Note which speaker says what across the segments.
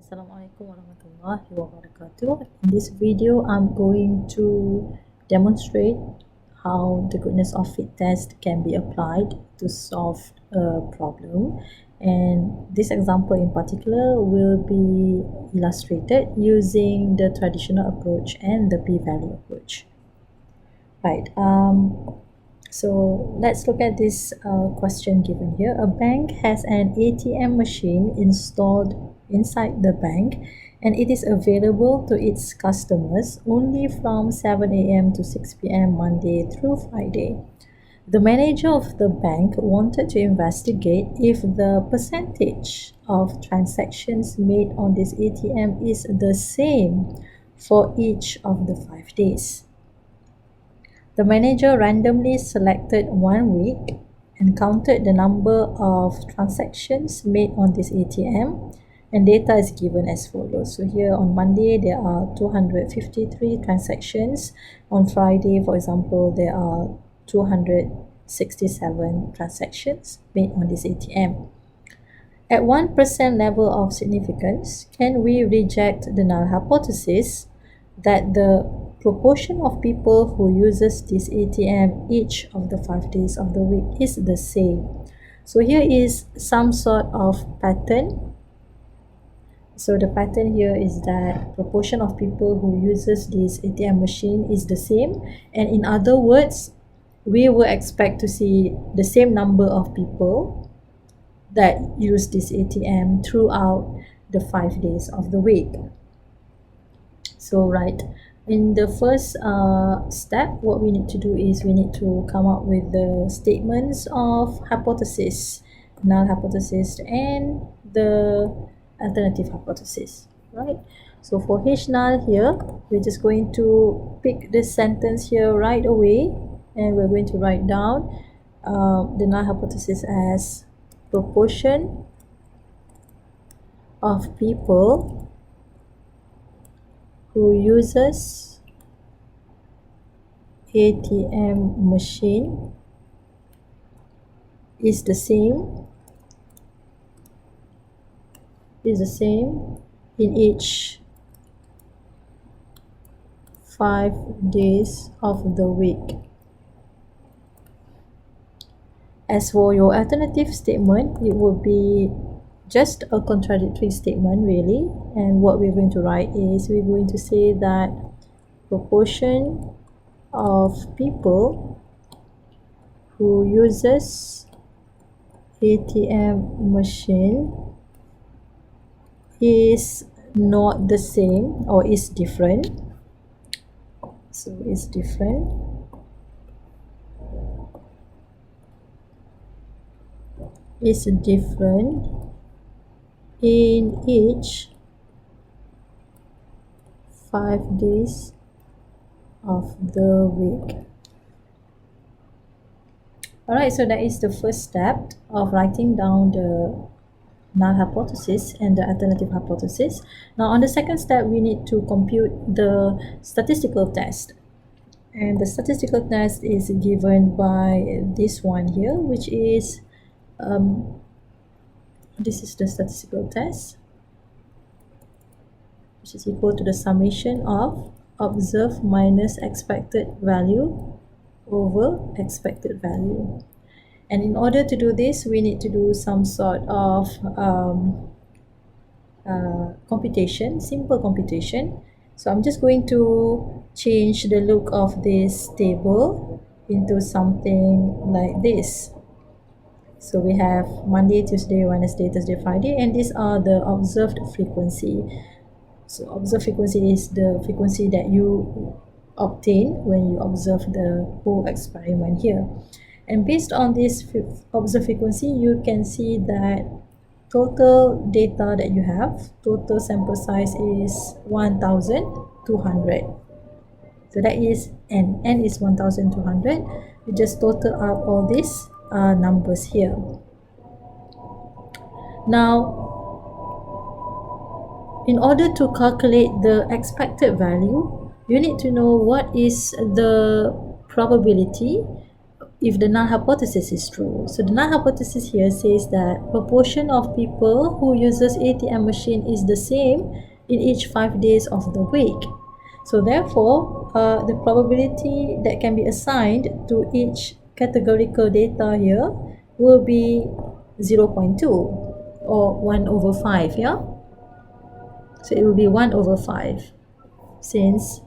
Speaker 1: Assalamualaikum warahmatullahi wabarakatuh. In this video, I'm going to demonstrate how the goodness of fit test can be applied to solve a problem. And this example in particular will be illustrated using the traditional approach and the p-value approach. Right. So let's look at this question given here. A bank has an ATM machine installed inside the bank and it is available to its customers only from 7 a.m. to 6 p.m. Monday through Friday. The manager of the bank wanted to investigate if the percentage of transactions made on this ATM is the same for each of the 5 days. The manager randomly selected 1 week and counted the number of transactions made on this ATM, and data is given as follows. So here on Monday there are 253 transactions. On Friday, for example, there are 267 transactions made on this ATM. At 1% level of significance, can we reject the null hypothesis that the proportion of people who uses this ATM each of the 5 days of the week is the same? So here is some sort of pattern. So the pattern here is that proportion of people who uses this ATM machine is the same, and in other words, we will expect to see the same number of people that use this ATM throughout the 5 days of the week. So right, in the first step, what we need to do is we need to come up with the statements of hypothesis, null hypothesis, and the alternative hypothesis, right? So for H null here, we're just going to pick this sentence here right away, and we're going to write down the null hypothesis as proportion of people who uses ATM machine is the same in each 5 days of the week. As for your alternative statement, it will be just a contradictory statement really, and what we're going to write is we're going to say that proportion of people who uses ATM machine is not the same or is different. So it's different in each 5 days of the week. Alright, so that is the first step of writing down the null hypothesis and the alternative hypothesis. Now on the second step, we need to compute the statistical test. And the statistical test is given by this one here, which is this is the statistical test, which is equal to the summation of observed minus expected value over expected value. And in order to do this, we need to do some sort of computation, simple computation. So I'm just going to change the look of this table into something like this. So we have Monday, Tuesday, Wednesday, Thursday, Friday, and these are the observed frequency. So observed frequency is the frequency that you obtain when you observe the whole experiment here. And based on this observed frequency, you can see that total data that you have, total sample size is 1,200. So that is n. N is 1,200. You just total up all these numbers here. Now, in order to calculate the expected value, you need to know what is the probability if the null hypothesis is true. So the null hypothesis here says that proportion of people who uses ATM machine is the same in each 5 days of the week. So therefore, the probability that can be assigned to each categorical data here will be 0.2 or 1/5, yeah? So it will be 1/5 since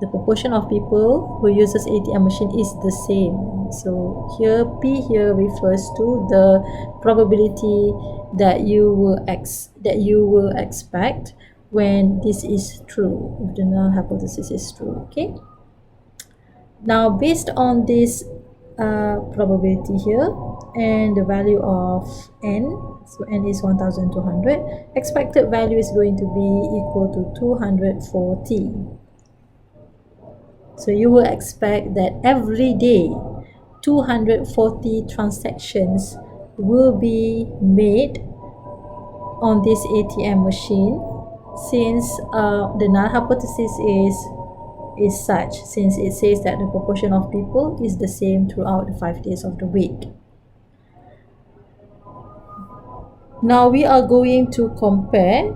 Speaker 1: the proportion of people who uses ATM machine is the same. So here P here refers to the probability that you will expect when this is true, if the null hypothesis is true. Okay, now based on this probability here and the value of n, so n is 1200, expected value is going to be equal to 240. So you will expect that every day 240 transactions will be made on this ATM machine, since the null hypothesis is such, since it says that the proportion of people is the same throughout the 5 days of the week. Now we are going to compare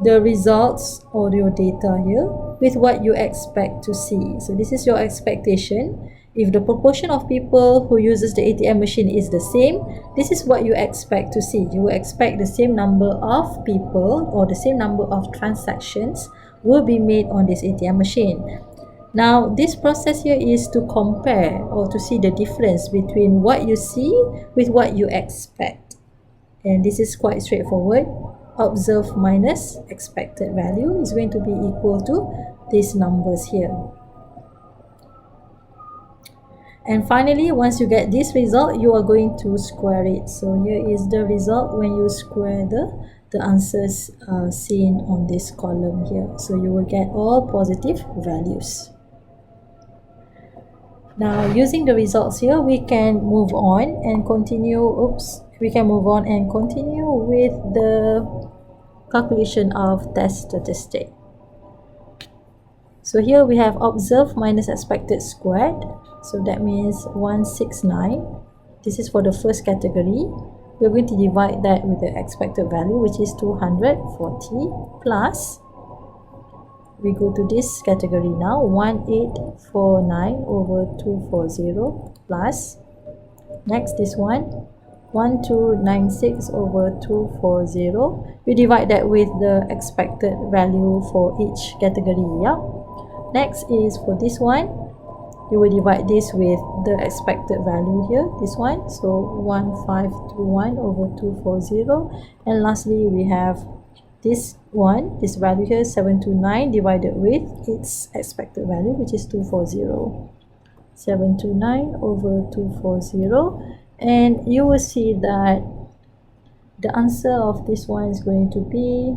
Speaker 1: the results or your data here with what you expect to see. So this is your expectation. If the proportion of people who uses the ATM machine is the same, this is what you expect to see. You will expect the same number of people or the same number of transactions will be made on this ATM machine. Now this process here is to compare or to see the difference between what you see with what you expect. And this is quite straightforward. Observed minus expected value is going to be equal to these numbers here. And finally, once you get this result, you are going to square it. So here is the result when you square the answers seen on this column here. So you will get all positive values. Now using the results here, we can move on and continue. We can move on and continue with the calculation of test statistic. So here we have observed minus expected squared. So that means 169. This is for the first category. We're going to divide that with the expected value, which is 240 plus, we go to this category now, 1849 over 240 plus, next this one, 1296 over 240. We divide that with the expected value for each category. Yeah. Next is for this one, you will divide this with the expected value here, this one, so 1521 over 240. And lastly, we have this one, this value here, 729 divided with its expected value, which is 240. 729 over 240. And you will see that the answer of this one is going to be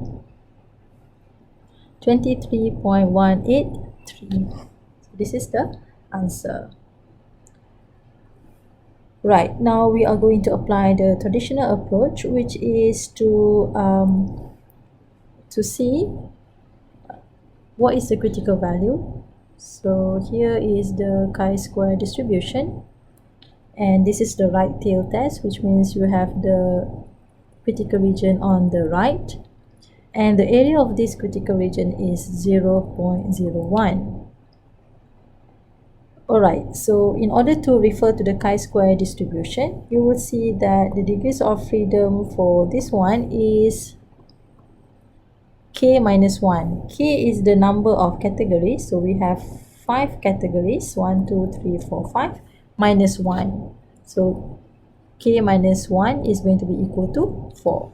Speaker 1: 23.183. So this is the answer. Right, now we are going to apply the traditional approach, which is to see what is the critical value. So here is the chi-square distribution, and this is the right tail test, which means you have the critical region on the right, and the area of this critical region is 0.01. Alright, so in order to refer to the chi-square distribution, you will see that the degrees of freedom for this one is k minus 1. K is the number of categories, so we have 5 categories, 1, 2, 3, 4, 5, minus 1. So k minus 1 is going to be equal to 4.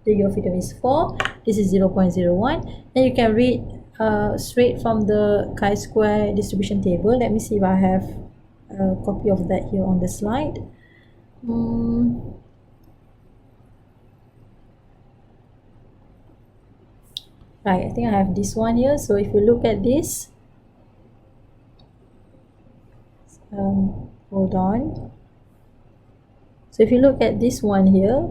Speaker 1: Degree of freedom is 4. This is 0.01. Then you can read straight from the chi-square distribution table. Let me see if I have a copy of that here on the slide. Right, I think I have this one here. So if you look at this, hold on. So if you look at this one here,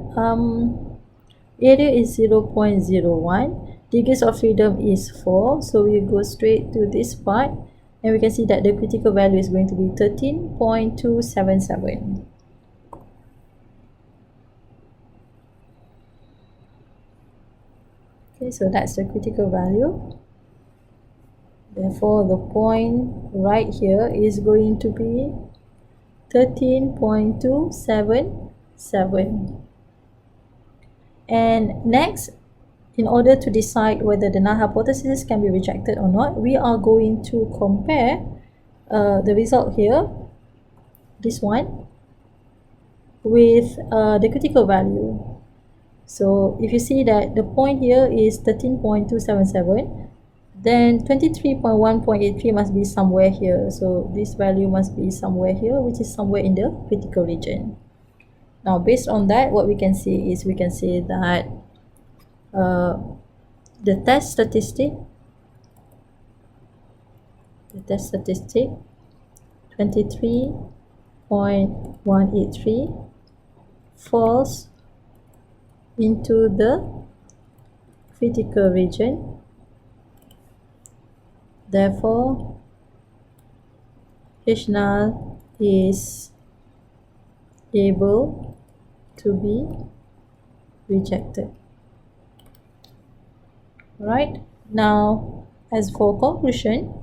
Speaker 1: area is 0.01. Degrees of freedom is 4, so we go straight to this part. and we can see that the critical value is going to be 13.277. Okay, so that's the critical value. Therefore, the point right here is going to be 13.277. And next, in order to decide whether the null hypothesis can be rejected or not, we are going to compare the result here, this one, with the critical value. So if you see that the point here is 13.277, then 23.1.83 must be somewhere here. So this value must be somewhere here, which is somewhere in the critical region. Now, based on that, what we can see is we can say that the test statistic 23.183 falls into the critical region. Therefore, H null is able to be rejected. Right, now as for conclusion,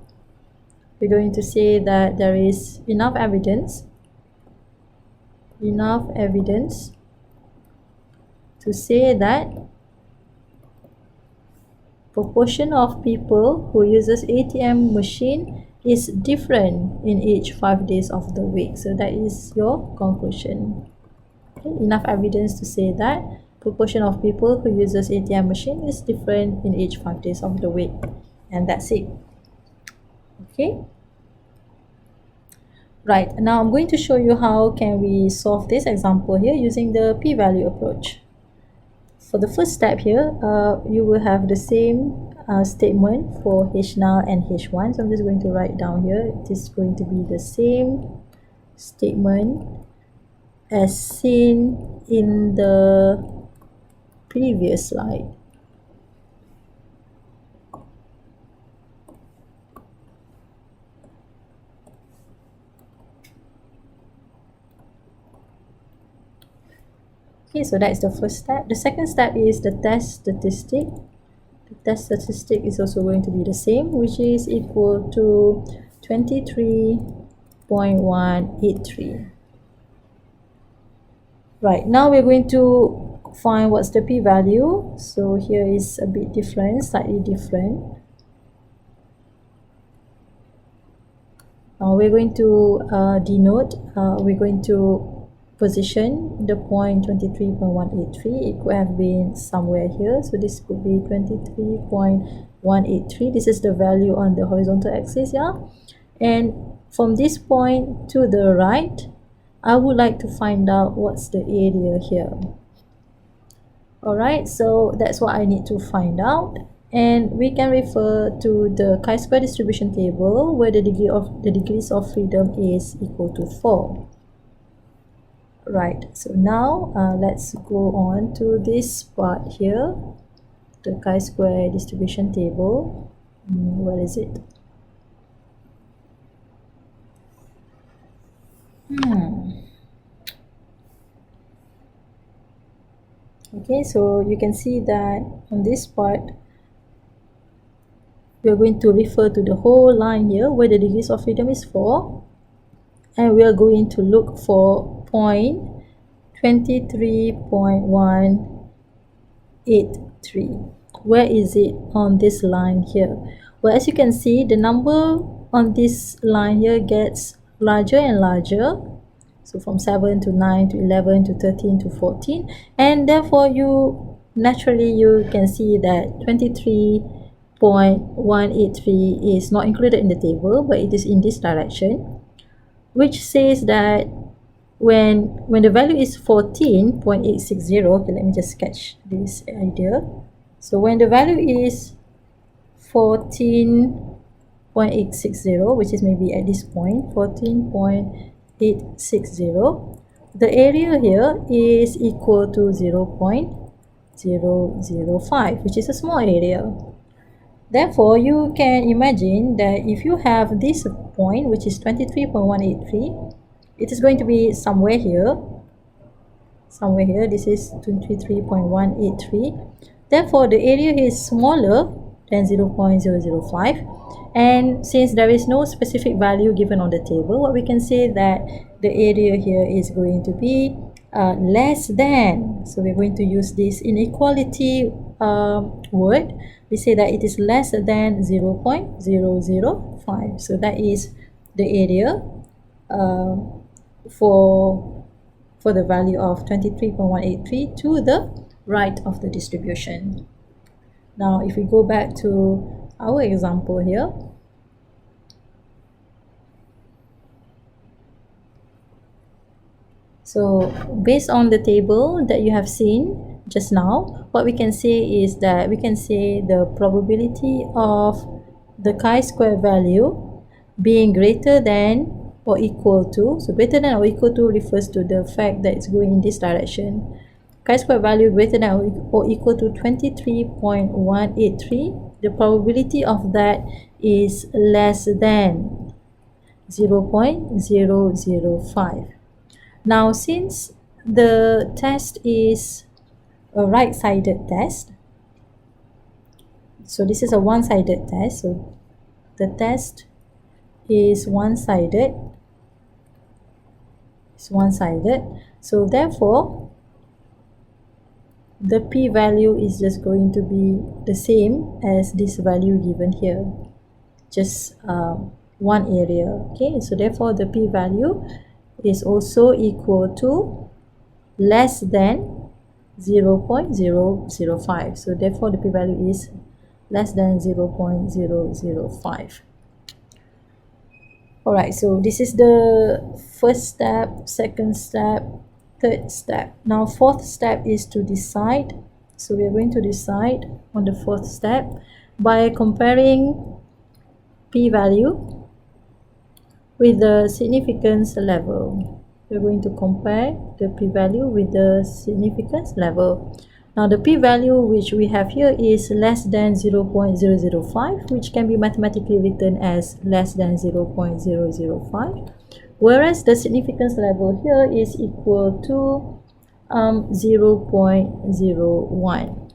Speaker 1: we're going to say that there is enough evidence to say that proportion of people who uses ATM machine is different in each 5 days of the week. So that is your conclusion. Okay, enough evidence to say that proportion of people who uses ATM machine is different in each 5 days of the week, and that's it. Okay, right, now I'm going to show you how can we solve this example here using the p-value approach. For the first step here, you will have the same statement for H null and H1. So I'm just going to write down here, it is going to be the same statement as seen in the previous slide. Okay, so that's the first step. The second step is the test statistic. The test statistic is also going to be the same, which is equal to 23.183. Right, now we're going to find what's the p-value. So here is a bit different, slightly different. Now we're going to denote, we're going to position the point 23.183. It could have been somewhere here, so this could be 23.183. This is the value on the horizontal axis, yeah. And from this point to the right, I would like to find out what's the area here. Alright, so that's what I need to find out, and we can refer to the chi-square distribution table where the degrees of freedom is equal to 4. Right, so now let's go on to this part here, the chi-square distribution table. Where is it? Okay, so you can see that on this part, we are going to refer to the whole line here where the degrees of freedom is 4, and we are going to look for point 23.183. Where is it on this line here? Well, as you can see, the number on this line here gets larger and larger. So from 7 to 9 to 11 to 13 to 14, and therefore you can see that 23.183 is not included in the table, but it is in this direction, which says that when the value is 14.860, okay, let me just sketch this idea. So when the value is 14.860, which is maybe at this point 14.860, the area here is equal to 0.005, which is a small area. Therefore, you can imagine that if you have this point, which is 23.183, it is going to be somewhere here. This is 23.183. Therefore, the area is smaller than 0.005. And since there is no specific value given on the table, what we can say that the area here is going to be less than. So we're going to use this inequality word. We say that it is less than 0.005. So that is the area for the value of 23.183 to the right of the distribution. Now, if we go back to our example here, so based on the table that you have seen just now, what we can say is that we can say the probability of the chi-square value being greater than or equal to, so greater than or equal to refers to the fact that it's going in this direction. Chi-square value greater than or equal to 23.183, the probability of that is less than 0.005. Now, since the test is a right-sided test, so this is a one-sided test, so the test is one-sided, so therefore the p-value is just going to be the same as this value given here, just one area. Okay, so therefore the p-value is also equal to less than 0.005. So therefore the p-value is less than 0.005. Alright, so this is the first step, second step, third step. Now fourth step is to decide. So we are going to decide on the fourth step by comparing p-value with the significance level. We're going to compare the p-value with the significance level. Now the p-value which we have here is less than 0.005, which can be mathematically written as less than 0.005, whereas the significance level here is equal to 0.01.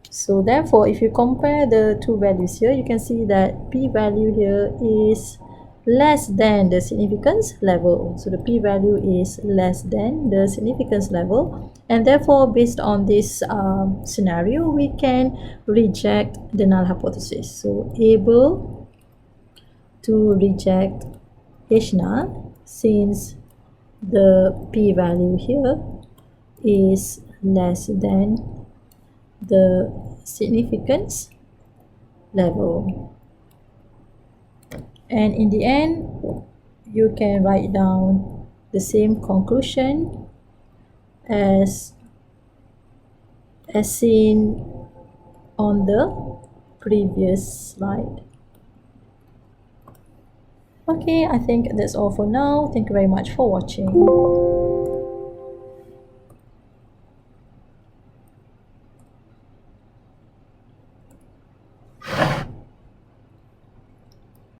Speaker 1: So therefore, if you compare the two values here, you can see that p-value here is less than the significance level. So the p-value is less than the significance level, and therefore based on this scenario, we can reject the null hypothesis. So able to reject H null since the p-value here is less than the significance level. And in the end, you can write down the same conclusion as seen on the previous slide. Okay, I think that's all for now. Thank you very much for watching.